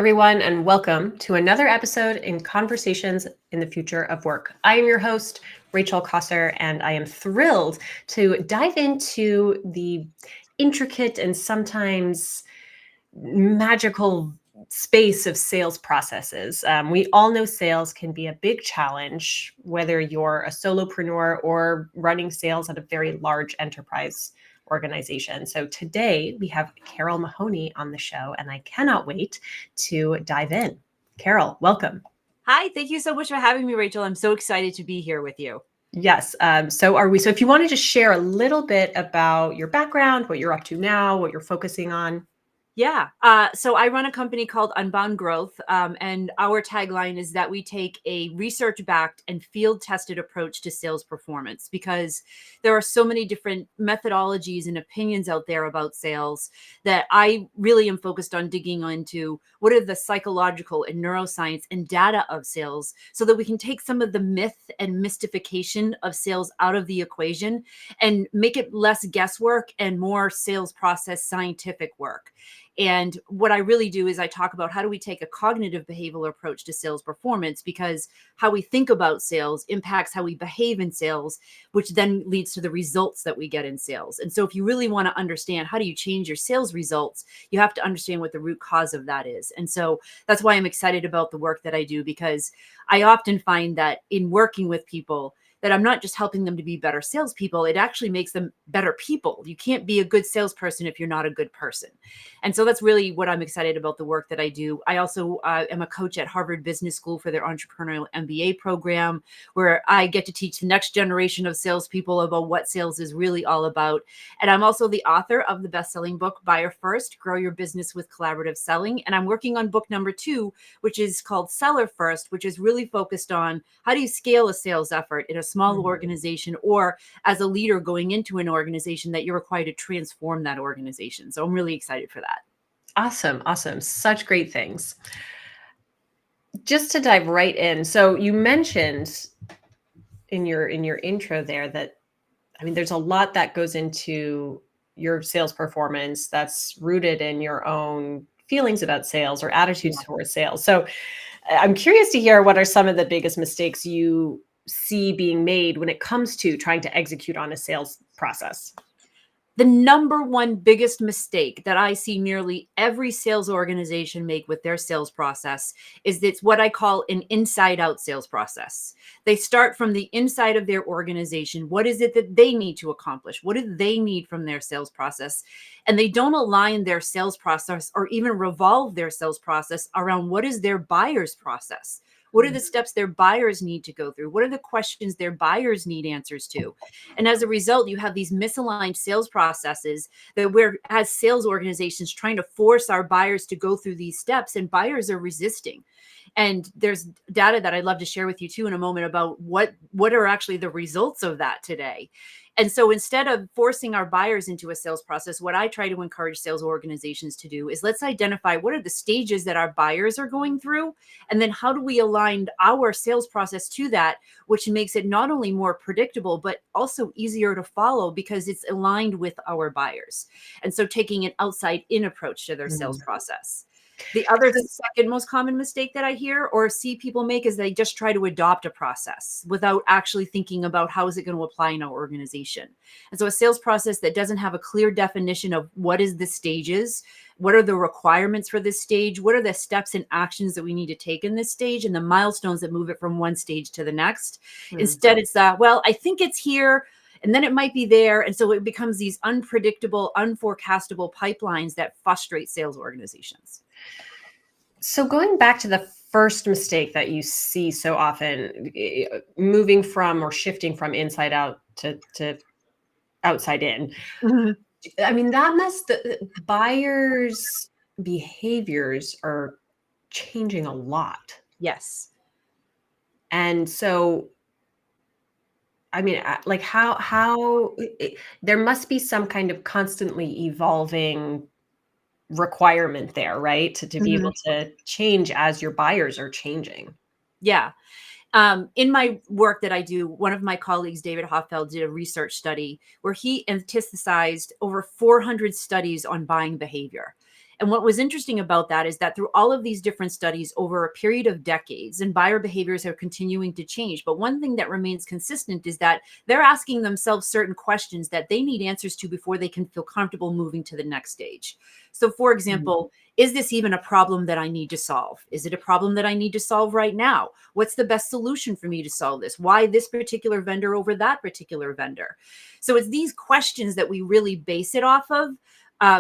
Everyone, and welcome to another episode in Conversations in the Future of Work. I am your host, Rachel Cossar, and I am thrilled to dive into the intricate and sometimes magical space of sales processes. We all know sales can be a big challenge, whether you're a solopreneur or running sales at a very large enterprise organization. So today we have Carole Mahoney on the show, and I cannot wait to dive in. Carole, welcome. Hi, thank you so much for having me, Rachel. I'm so excited to be here with you. Yes. So are we. So if you wanted to share a little bit about your background, what you're up to now, what you're focusing on. Yeah. So I run a company called Unbound Growth, and our tagline is that we take a research-backed and field-tested approach to sales performance because there are so many different methodologies and opinions out there about sales that I really am focused on digging into what are the psychological and neuroscience and data of sales so that we can take some of the myth and mystification of sales out of the equation and make it less guesswork and more sales process scientific work. And what I really do is I talk about how do we take a cognitive behavioral approach to sales performance, because how we think about sales impacts how we behave in sales, which then leads to the results that we get in sales. And so if you really want to understand how do you change your sales results, you have to understand what the root cause of that is. And so that's why I'm excited about the work that I do, because I often find that in working with people, that I'm not just helping them to be better salespeople, it actually makes them better people. You can't be a good salesperson if you're not a good person. And so that's really what I'm excited about the work that I do. I also am a coach at Harvard Business School for their entrepreneurial MBA program, where I get to teach the next generation of salespeople about what sales is really all about. And I'm also the author of the best-selling book, Buyer First, Grow Your Business with Collaborative Selling. And I'm working on book number 2, which is called Seller First, which is really focused on how do you scale a sales effort in a small organization or as a leader going into an organization that you're required to transform that organization. So I'm really excited for that. Awesome. Awesome. Such great things. Just to dive right in. So you mentioned in your intro there that, I mean, there's a lot that goes into your sales performance that's rooted in your own feelings about sales or attitudes towards sales. So I'm curious to hear what are some of the biggest mistakes you see being made when it comes to trying to execute on a sales process. The number one biggest mistake that I see nearly every sales organization make with their sales process is it's what I call an inside out sales process. They start from the inside of their organization. What is it that they need to accomplish? What do they need from their sales process? And they don't align their sales process or even revolve their sales process around what is their buyer's process. What are the steps their buyers need to go through? What are the questions their buyers need answers to? And as a result, you have these misaligned sales processes that we're, as sales organizations, trying to force our buyers to go through these steps, and buyers are resisting. And there's data that I'd love to share with you too in a moment about what are actually the results of that today. And so instead of forcing our buyers into a sales process, what I try to encourage sales organizations to do is let's identify what are the stages that our buyers are going through, and then how do we align our sales process to that, which makes it not only more predictable, but also easier to follow because it's aligned with our buyers. And so taking an outside in approach to their sales process. The other second most common mistake that I hear or see people make is they just try to adopt a process without actually thinking about how is it going to apply in our organization. And so a sales process that doesn't have a clear definition of what is the stages, what are the requirements for this stage, what are the steps and actions that we need to take in this stage, and the milestones that move it from one stage to the next. Instead, it's that, well, I think it's here, and then it might be there. And so it becomes these unpredictable, unforecastable pipelines that frustrate sales organizations. So going back to the first mistake that you see so often, moving from or shifting from inside out to outside in. I mean, the buyers' behaviors are changing a lot. Yes. And so, I mean, like there must be some kind of constantly evolving requirement there, right? To be able to change as your buyers are changing. Yeah. In my work that I do, one of my colleagues, David Hoffeld, did a research study where he synthesized over 400 studies on buying behavior. And what was interesting about that is that through all of these different studies over a period of decades, and buyer behaviors are continuing to change, but one thing that remains consistent is that they're asking themselves certain questions that they need answers to before they can feel comfortable moving to the next stage. So for example, is this even a problem that I need to solve? Is it a problem that I need to solve right now? What's the best solution for me to solve this? Why this particular vendor over that particular vendor? So it's these questions that we really base it off of,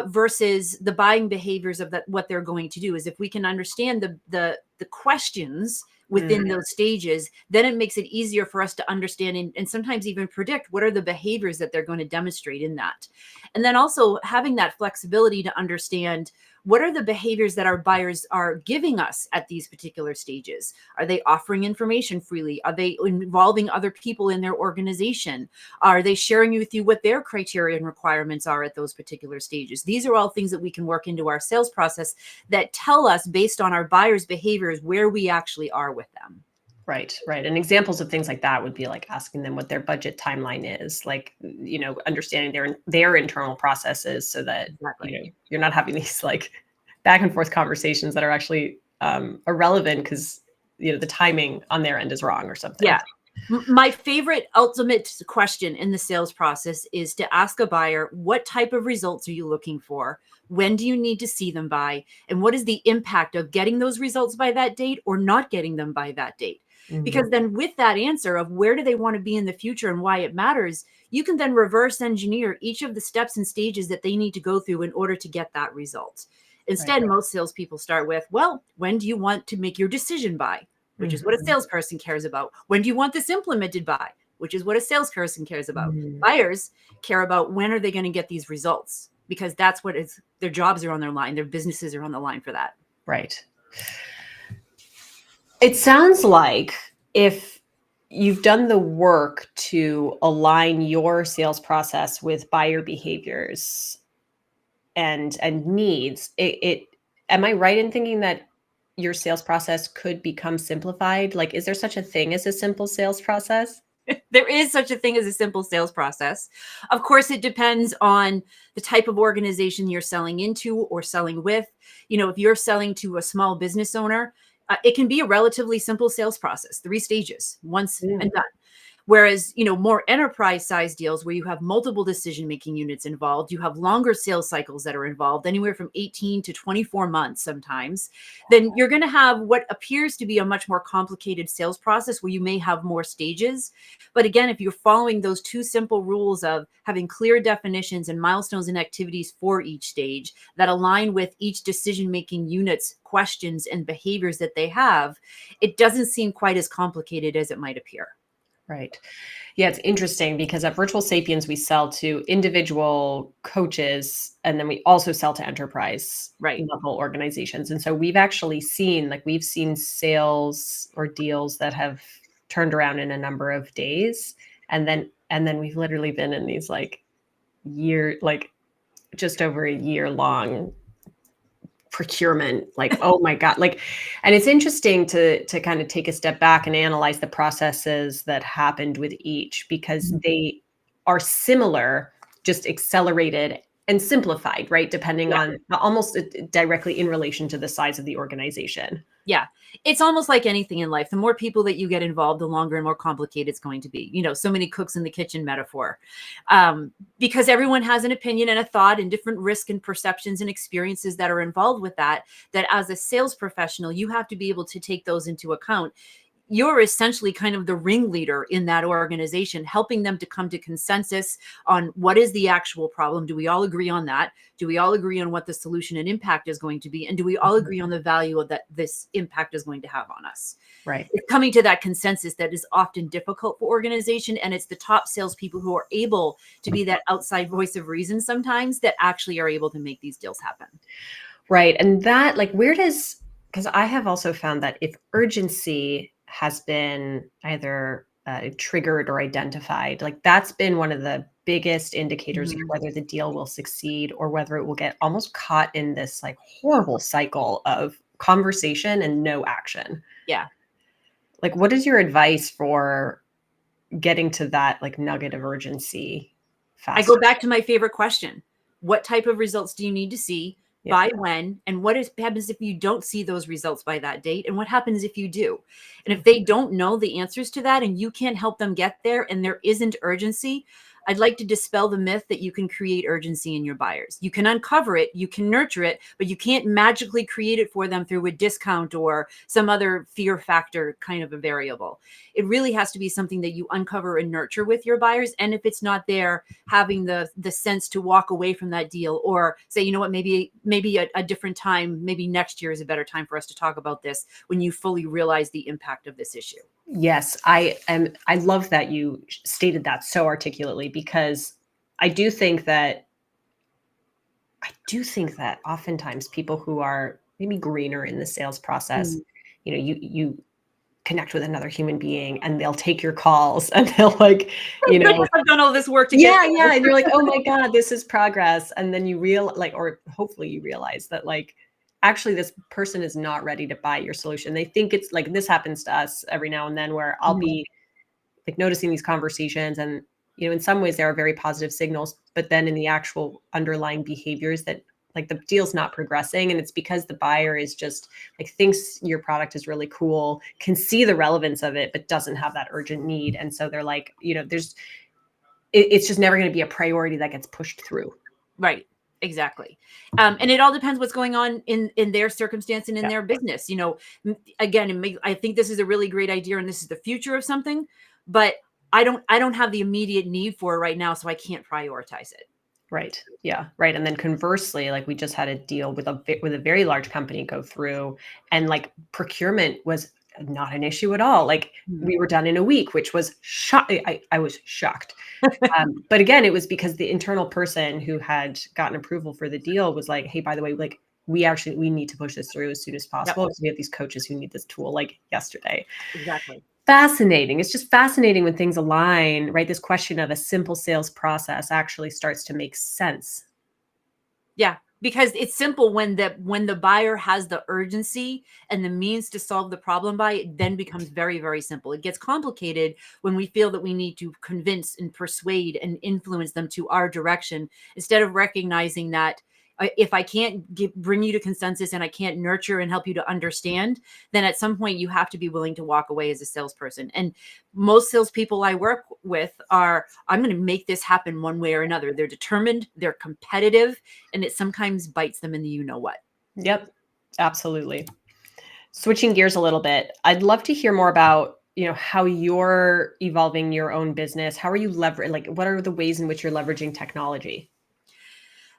versus the buying behaviors of that, what they're going to do. Is if we can understand the questions within those stages, then it makes it easier for us to understand and sometimes even predict what are the behaviors that they're going to demonstrate in that. And then also having that flexibility to understand what are the behaviors that our buyers are giving us at these particular stages. Are they offering information freely? Are they involving other people in their organization? Are they sharing with you what their criteria and requirements are at those particular stages? These are all things that we can work into our sales process that tell us, based on our buyers' behaviors, where we actually are with them. Right, right. And examples of things like that would be like asking them what their budget timeline is, like, understanding their internal processes so that, Exactly. you're not having these like back and forth conversations that are actually irrelevant because, the timing on their end is wrong or something. Yeah. My favorite ultimate question in the sales process is to ask a buyer, what type of results are you looking for? When do you need to see them by? And what is the impact of getting those results by that date or not getting them by that date? Because then with that answer of where do they want to be in the future and why it matters, you can then reverse engineer each of the steps and stages that they need to go through in order to get that result. Instead, most salespeople start with, well, when do you want to make your decision by? Which is what a salesperson cares about. When do you want this implemented by? Which is what a salesperson cares about. Buyers care about when are they going to get these results, because that's what is, their jobs are on their line. Their businesses are on the line for that. Right. It sounds like if you've done the work to align your sales process with buyer behaviors and needs, am I right in thinking that your sales process could become simplified? Like, is there such a thing as a simple sales process? There is such a thing as a simple sales process. Of course, it depends on the type of organization you're selling into or selling with. If you're selling to a small business owner, it can be a relatively simple sales process, 3 stages, once and done. Whereas, more enterprise size deals where you have multiple decision-making units involved, you have longer sales cycles that are involved, anywhere from 18 to 24 months sometimes, then you're going to have what appears to be a much more complicated sales process where you may have more stages. But again, if you're following those 2 simple rules of having clear definitions and milestones and activities for each stage that align with each decision-making unit's questions and behaviors that they have, it doesn't seem quite as complicated as it might appear. Right. Yeah, it's interesting because at Virtual Sapiens, we sell to individual coaches, and then we also sell to enterprise level organizations. And so we've actually seen, we've seen sales or deals that have turned around in a number of days. And then we've literally been in these just over a year long procurement, oh my God. And it's interesting to kind of take a step back and analyze the processes that happened with each, because they are similar, just accelerated and simplified, right? Depending on almost directly in relation to the size of the organization. Yeah. It's almost like anything in life. The more people that you get involved, the longer and more complicated it's going to be. So many cooks in the kitchen metaphor. Because everyone has an opinion and a thought and different risk and perceptions and experiences that are involved with that as a sales professional, you have to be able to take those into account. You're essentially kind of the ringleader in that organization, helping them to come to consensus on what is the actual problem. Do we all agree on that? Do we all agree on what the solution and impact is going to be? And do we all agree on the value of that this impact is going to have on us? Right. It's coming to that consensus that is often difficult for organization. And it's the top salespeople who are able to be that outside voice of reason sometimes that actually are able to make these deals happen. Right. And that, because I have also found that if urgency has been either triggered or identified, that's been one of the biggest indicators of whether the deal will succeed or whether it will get almost caught in this horrible cycle of conversation and no action. Yeah. What is your advice for getting to that nugget of urgency faster? I go back to my favorite question. What type of results do you need to see? by when, and happens if you don't see those results by that date, and what happens if you do. And if they don't know the answers to that and you can't help them get there and there isn't urgency, I'd like to dispel the myth that you can create urgency in your buyers. You can uncover it, you can nurture it, but you can't magically create it for them through a discount or some other fear factor kind of a variable. It really has to be something that you uncover and nurture with your buyers. And if it's not there, having the sense to walk away from that deal or say, you know what, maybe a different time, maybe next year is a better time for us to talk about this when you fully realize the impact of this issue. Yes, I love that you stated that so articulately, because I do think that oftentimes people who are maybe greener in the sales process, you know, you connect with another human being and they'll take your calls and they'll like, you know, I've done all this work to get there. yeah, and you're like, oh my God, this is progress. And then you or hopefully you realize that like, actually this person is not ready to buy your solution. They think it's like, this happens to us every now and then where I'll be like noticing these conversations and, you know, in some ways there are very positive signals, but then in the actual underlying behaviors that like the deal's not progressing. And it's because the buyer is just like, thinks your product is really cool, can see the relevance of it, but doesn't have that urgent need. And so they're like, you know, it's just never going to be a priority that gets pushed through. Right. Exactly. And it all depends what's going on in their circumstance and in their business. You know, again, I think this is a really great idea and this is the future of something, but I don't have the immediate need for it right now, so I can't prioritize it. Right. Yeah. Right. And then conversely, like we just had a deal with a very large company go through, and like procurement was not an issue at all. Like we were done in a week, which was I was shocked. But again, it was because the internal person who had gotten approval for the deal was like, hey, by the way, like we need to push this through as soon as possible because we have these coaches who need this tool like yesterday. Exactly. Fascinating. It's just fascinating when things align, right? This question of a simple sales process actually starts to make sense. Yeah, because it's simple when the buyer has the urgency and the means to solve the problem by it, then becomes very, very simple. It gets complicated when we feel that we need to convince and persuade and influence them to our direction instead of recognizing that if I can't bring you to consensus and I can't nurture and help you to understand, then at some point you have to be willing to walk away as a salesperson. And most salespeople I work with are, I'm going to make this happen one way or another. They're determined, they're competitive, and it sometimes bites them in the you know what. Yep, absolutely. Switching gears a little bit, I'd love to hear more about, you know, how you're evolving your own business. How are you what are the ways in which you're leveraging technology?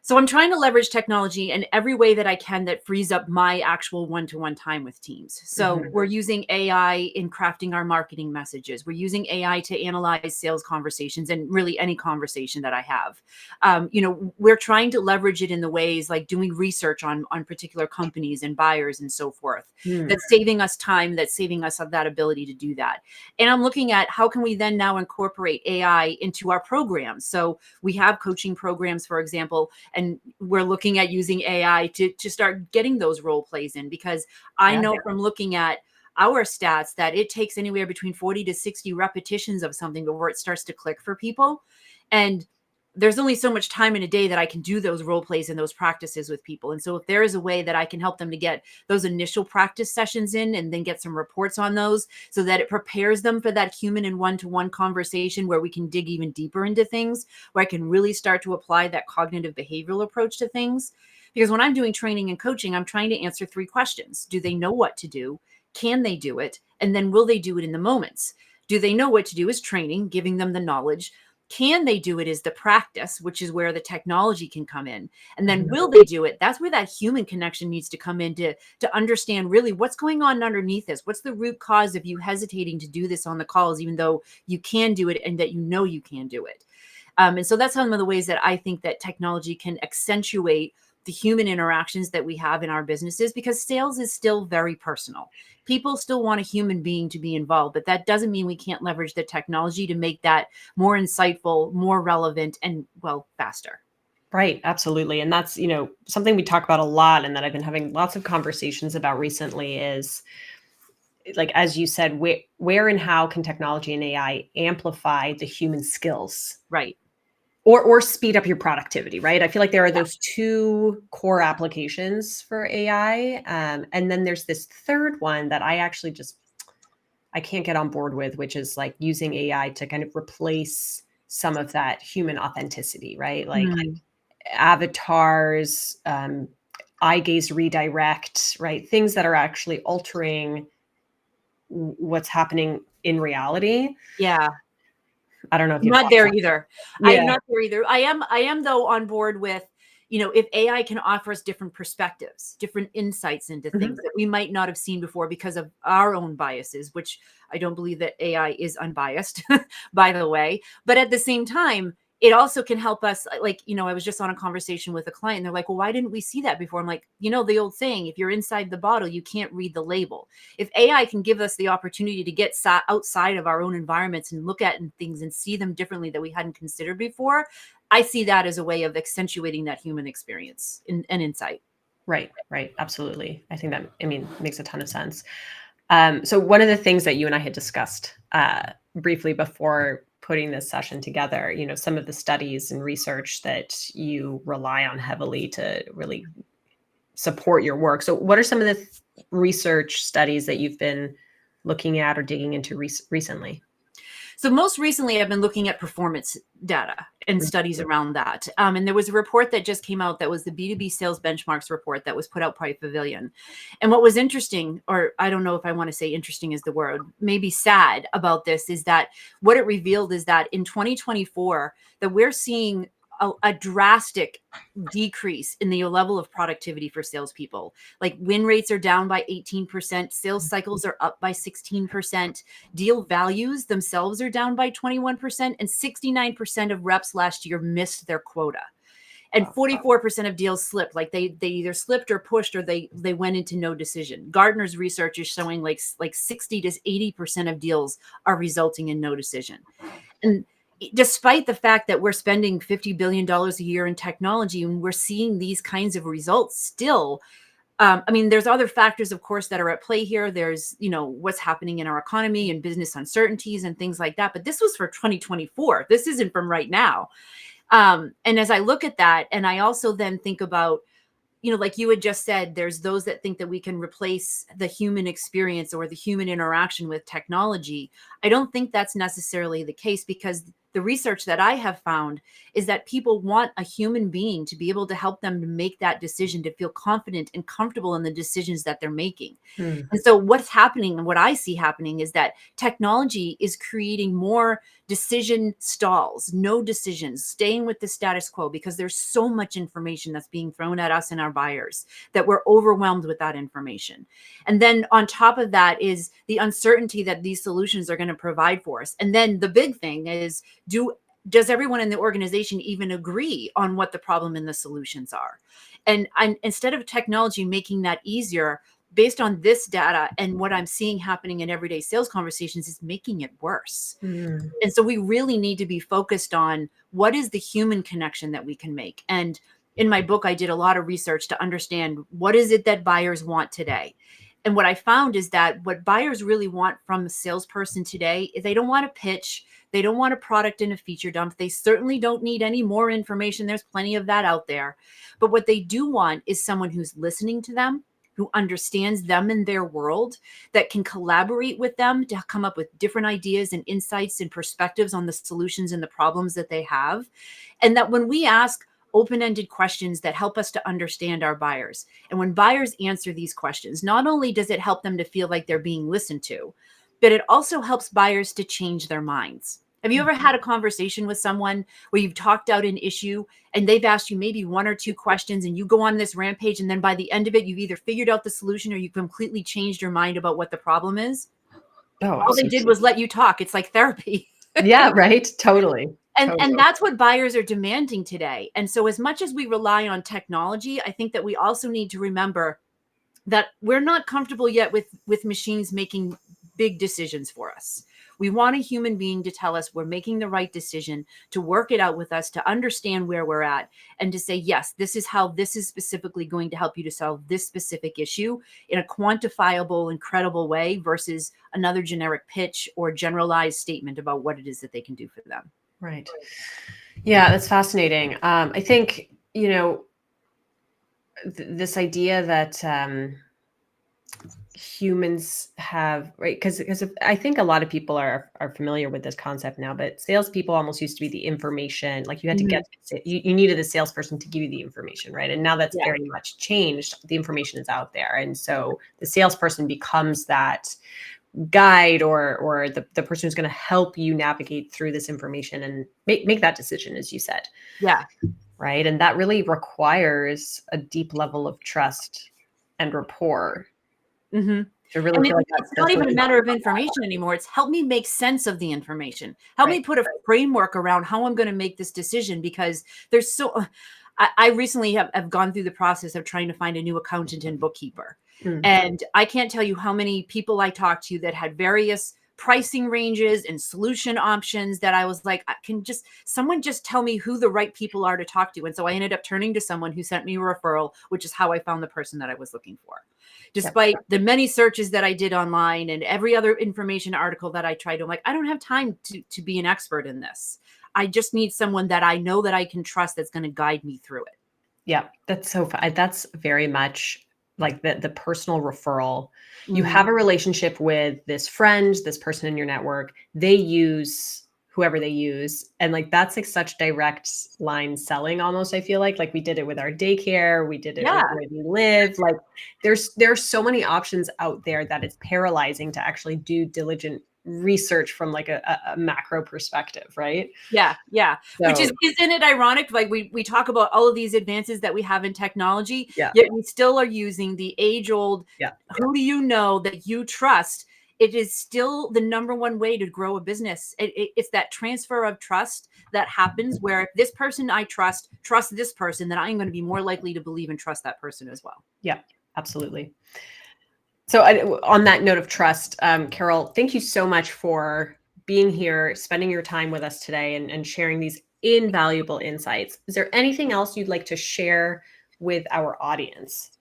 So I'm trying to leverage technology in every way that I can that frees up my actual one-to-one time with teams. So we're using AI in crafting our marketing messages. We're using AI to analyze sales conversations and really any conversation that I have. You know, we're trying to leverage it in the ways like doing research on particular companies and buyers and so forth. That's saving us time, that's saving us of that ability to do that. And I'm looking at how can we then now incorporate AI into our programs. So we have coaching programs, for example, and we're looking at using AI to start getting those role plays in, because I know from looking at our stats that it takes anywhere between 40 to 60 repetitions of something before it starts to click for people. And there's only so much time in a day that I can do those role plays and those practices with people. And so if there is a way that I can help them to get those initial practice sessions in and then get some reports on those so that it prepares them for that human and one-to-one conversation where we can dig even deeper into things, where I can really start to apply that cognitive behavioral approach to things. Because when I'm doing training and coaching, I'm trying to answer 3 questions. Do they know what to do? Can they do it? And then will they do it in the moments? Do they know what to do is training, giving them the knowledge. Can they do it is the practice, which is where the technology can come in. And then will they do it? That's where that human connection needs to come in to understand really what's going on underneath this. What's the root cause of you hesitating to do this on the calls, even though you can do it and that you know you can do it. And so that's some of the ways that I think that technology can accentuate the human interactions that we have in our businesses, because sales is still very personal. People still want a human being to be involved, but that doesn't mean we can't leverage the technology to make that more insightful, more relevant, and well, faster. Right. Absolutely. And that's, you know, something we talk about a lot and that I've been having lots of conversations about recently is, like, as you said, where and how can technology and AI amplify the human skills? Right. or speed up your productivity, right? I feel like there are those two core applications for AI. And then there's this third one that I actually I can't get on board with, which is like using AI to kind of replace some of that human authenticity, right? Like avatars, eye gaze redirect, right? Things that are actually altering what's happening in reality. Yeah. I don't know if I'm you've not watched there that. either. I am Yeah. not there either. I am though on board with, if AI can offer us different perspectives, different insights into things Mhm. that we might not have seen before because of our own biases, which I don't believe that AI is unbiased, by the way. But at the same time, it also can help us. Like, I was just on a conversation with a client. And they're like, well, why didn't we see that before? I'm like, the old saying, if you're inside the bottle, you can't read the label. If AI can give us the opportunity to get outside of our own environments and look at things and see them differently that we hadn't considered before, I see that as a way of accentuating that human experience and insight. Right, right. Absolutely. I think that, makes a ton of sense. So one of the things that you and I had discussed briefly before putting this session together, some of the studies and research that you rely on heavily to really support your work. So what are some of the research studies that you've been looking at or digging into recently? So most recently, I've been looking at performance data and studies around that. And there was a report that just came out that was the B2B sales benchmarks report that was put out by Pavilion. And what was interesting, or I don't know if I want to say interesting is the word, maybe sad about this, is that what it revealed is that in 2024, that we're seeing a drastic decrease in the level of productivity for salespeople. Like win rates are down by 18%, sales cycles are up by 16%, deal values themselves are down by 21%, and 69% of reps last year missed their quota. And 44% of deals slipped, like they either slipped or pushed or they went into no decision. Gartner's research is showing like 60 to 80% of deals are resulting in no decision. And despite the fact that we're spending $50 billion a year in technology and we're seeing these kinds of results still, there's other factors, of course, that are at play here. There's, what's happening in our economy and business uncertainties and things like that. But this was for 2024. This isn't from right now. And as I look at that, and I also then think about, like you had just said, there's those that think that we can replace the human experience or the human interaction with technology. I don't think that's necessarily the case, because the research that I have found is that people want a human being to be able to help them to make that decision, to feel confident and comfortable in the decisions that they're making. Hmm. And so what's happening and what I see happening is that technology is creating more decision stalls, no decisions, staying with the status quo, because there's so much information that's being thrown at us and our buyers that we're overwhelmed with that information. And then on top of that is the uncertainty that these solutions are going to provide for us. And then the big thing is, does everyone in the organization even agree on what the problem and the solutions are? And instead of technology making that easier, based on this data and what I'm seeing happening in everyday sales conversations, is making it worse. Hmm. And so we really need to be focused on what is the human connection that we can make. And in my book, I did a lot of research to understand what is it that buyers want today. And what I found is that what buyers really want from a salesperson today is they don't want a pitch. They don't want a product and a feature dump. They certainly don't need any more information. There's plenty of that out there. But what they do want is someone who's listening to them, who understands them and their world, that can collaborate with them to come up with different ideas and insights and perspectives on the solutions and the problems that they have. And that when we ask open-ended questions that help us to understand our buyers, and when buyers answer these questions, not only does it help them to feel like they're being listened to, but it also helps buyers to change their minds. Have you ever had a conversation with someone where you've talked out an issue and they've asked you maybe one or two questions and you go on this rampage, and then by the end of it, you've either figured out the solution or you completely changed your mind about what the problem is? Oh, All they did was let you talk. It's like therapy. yeah, right. Totally. And that's what buyers are demanding today. And so as much as we rely on technology, I think that we also need to remember that we're not comfortable yet with machines making big decisions for us. We want a human being to tell us we're making the right decision, to work it out with us, to understand where we're at, and to say, yes, this is how this is specifically going to help you to solve this specific issue in a quantifiable and credible way, versus another generic pitch or generalized statement about what it is that they can do for them. Right. Yeah, that's fascinating. I think, this idea that humans have, right? Because I think a lot of people are familiar with this concept now, but salespeople almost used to be the information. Like you had to Mhm. get you needed a salesperson to give you the information, right? And now that's Yeah. very much changed. The information is out there, and so the salesperson becomes that guide or the person who's going to help you navigate through this information and make that decision, as you said, Yeah. right? And that really requires a deep level of trust and rapport Mhm. to really And feel like it's not that's even a working. matter of information anymore. It's help me make sense of the information. Help Right. me put a framework around how I'm gonna make this decision because there's so I recently have gone through the process of trying to find a new accountant and bookkeeper. Mm. And I can't tell you how many people I talked to that had various pricing ranges and solution options that I was like, can just someone just tell me who the right people are to talk to? And so I ended up turning to someone who sent me a referral, which is how I found the person that I was looking for. Yep. Despite the many searches that I did online and every other information article that I tried, I'm like, I don't have time to be an expert in this. I just need someone that I know that I can trust that's going to guide me through it. Yeah, that's so fun. That's very much like the personal referral. You Mhm. have a relationship with this friend, this person in your network. They use whoever they use, and like that's like such direct line selling. Almost, I feel like we did it with our daycare. We did it with Yeah. where we live. Like there's so many options out there that it's paralyzing to actually do diligent research from like a macro perspective, right? Yeah, yeah. Which is So isn't it ironic? Like we talk about all of these advances that we have in technology, yeah, yet we still are using the age-old, yeah, who do you know that you trust? It is still the number one way to grow a business. It's that transfer of trust that happens where if this person I trust this person, then I'm going to be more likely to believe and trust that person as well. yeah, absolutely. So, on that note of trust, Carole, thank you so much for being here, spending your time with us today, and sharing these invaluable insights. Is there anything else you'd like to share with our audience?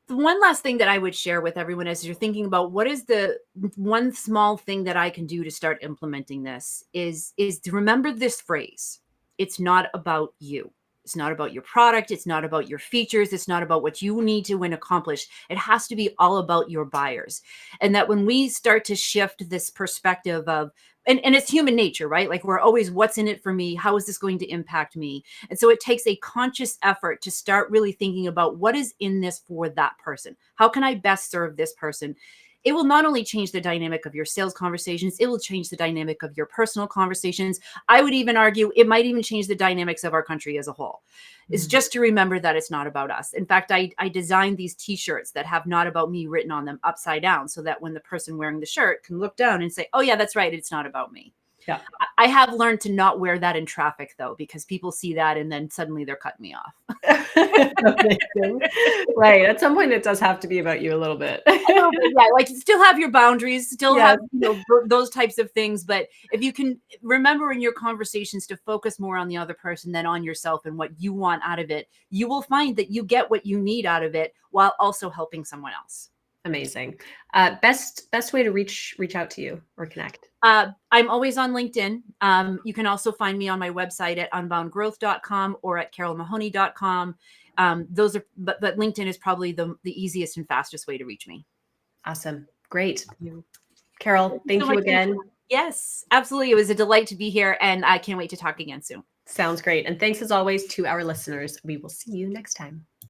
The one last thing that I would share with everyone as you're thinking about what is the one small thing that I can do to start implementing this is to remember this phrase. It's not about you. It's not about your product, it's not about your features, it's not about what you need to win accomplish. It has to be all about your buyers. And that when we start to shift this perspective of and it's human nature, right? Like we're always what's in it for me? How is this going to impact me? And so it takes a conscious effort to start really thinking about what is in this for that person. How can I best serve this person? It will not only change the dynamic of your sales conversations, it will change the dynamic of your personal conversations. I would even argue it might even change the dynamics of our country as a whole. Is Mm. just to remember that it's not about us. In fact, I designed these t-shirts that have not about me written on them upside down so that when the person wearing the shirt can look down and say, oh, yeah, that's right. It's not about me. Yeah. I have learned to not wear that in traffic though, because people see that and then suddenly they're cutting me off. Amazing. Right. At some point, it does have to be about you a little bit. A little bit, yeah, like, still have your boundaries, still Yes. have, those types of things, but if you can remember in your conversations to focus more on the other person than on yourself and what you want out of it, you will find that you get what you need out of it while also helping someone else. Amazing. Best way to reach out to you or connect. I'm always on LinkedIn. You can also find me on my website at unboundgrowth.com or at carolemahoney.com. Those are, but LinkedIn is probably the easiest and fastest way to reach me. Awesome. Great. You. Carole, Thank you so thank you much. again. Yes, absolutely. It was a delight to be here, and I can't wait to talk again soon. Sounds great. And thanks as always to our listeners. We will see you next time.